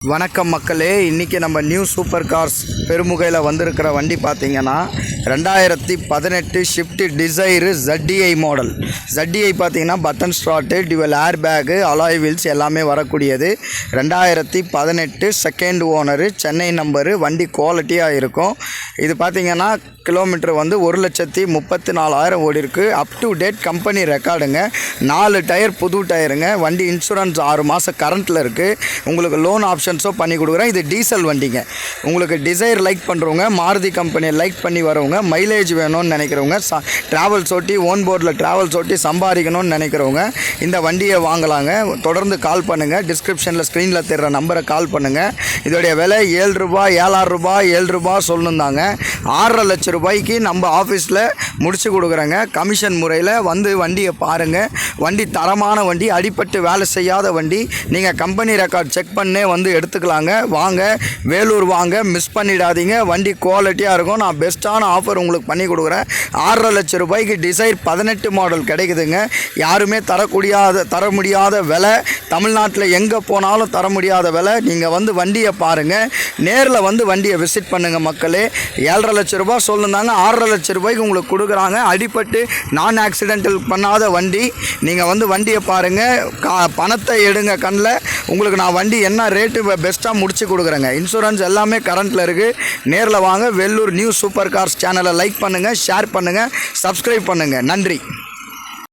வணக்கம் மக்களே, இன்றைக்கி நம்ம நியூ சூப்பர் கார்ஸ் பெருமுகையில் வந்திருக்கிற வண்டி பார்த்திங்கன்னா 2018 shift Dzire ZDI model. ZDI பார்த்திங்கன்னா பட்டன் ஸ்டார்ட்டு, டிவல் ஏர் பேகு, அலாய் வீல்ஸ் எல்லாமே வரக்கூடியது. 2018 செகண்ட் ஓனரு, சென்னை நம்பரு. வண்டி குவாலிட்டியாக இருக்கும். இது பார்த்திங்கன்னா கிலோமீட்டர் 1,34,000 ஓடி இருக்குது. அப் டு டேட் கம்பெனி ரெக்கார்டுங்க. 4 டயர் புது டயருங்க. வண்டி இன்சூரன்ஸ் 6 மாதம் கரண்ட்டில் இருக்குது. உங்களுக்கு லோன் ஆப்ஷன்ஸோ பண்ணி கொடுக்குறேன். இது டீசல் வண்டிங்க. உங்களுக்கு டிசைர் லைக் பண்ணுறவங்க, மாருதி கம்பெனியை லைக் பண்ணி வரவங்க, மைலேஜ் வேணும்னு நினைக்கிறவங்க, ட்ராவல்ஸ் ஓட்டி ஓன் போர்டில் ட்ராவல்ஸ் ஓட்டி சம்பாதிக்கணும்னு நினைக்கிறவங்க இந்த வண்டியை வாங்கலாங்க. தொடர்ந்து கால் பண்ணுங்கள். டிஸ்கிரிப்ஷனில் ஸ்க்ரீனில் தெரிகிற நம்பரை கால் பண்ணுங்கள். இதோடைய விலை 7 ரூபாய், 7,000 ரூபாய், 7 ரூபாய் சொல்லணுந்தாங்க. 6.5 லட்சம் ரூபாய்க்கு நம்ம ஆஃபீஸில் முடிச்சு கொடுக்குறேங்க. கமிஷன் முறையில் வந்து வண்டியை பாருங்கள். வண்டி தரமான வண்டி, அடிப்பட்டு வேலை செய்யாத வண்டி. நீங்கள் கம்பெனி ரெக்கார்ட் செக் பண்ணே வந்து எடுத்துக்கலாங்க. வாங்க, வேலூர் வாங்க, மிஸ் பண்ணிடாதீங்க. வண்டி குவாலிட்டியாக இருக்கும். நான் பெஸ்ட்டான ஆஃபர் உங்களுக்கு பண்ணி கொடுக்குறேன். 6.5 லட்சம் ரூபாய்க்கு டிசைர் 18 மாடல் கிடைக்குதுங்க. யாருமே தர முடியாத விலை. தமிழ்நாட்டில் எங்கே போனாலும் தர முடியாத விலை. நீங்கள் வந்து வண்டியை பாருங்கள். நேரில் வந்து வண்டியை விசிட் பண்ணுங்கள் மக்களே. 7.5 லட்சம் ரூபாய் சொல்லுந்தாங்க. 6.5 லட்சம் ரூபாய்க்கு உங்களுக்கு கொடுக்குறாங்க. அடிப்பட்டு நான் ஆக்சிடென்டல் பண்ணாத வண்டி. நீங்கள் வந்து வண்டியை பாருங்கள். பணத்தை எடுங்க கண்ணில். உங்களுக்கு நான் வண்டி என்ன ரேட்டு பெஸ்ட்டாக முடிச்சு கொடுக்குறேங்க. இன்சூரன்ஸ் எல்லாமே கரண்ட்டில் இருக்குது. நேரில் வாங்க. வெள்ளூர் நியூ சூப்பர் கார்ஸ் சேனலை லைக் பண்ணுங்கள், ஷேர் பண்ணுங்கள், சப்ஸ்கிரைப் பண்ணுங்கள். நன்றி.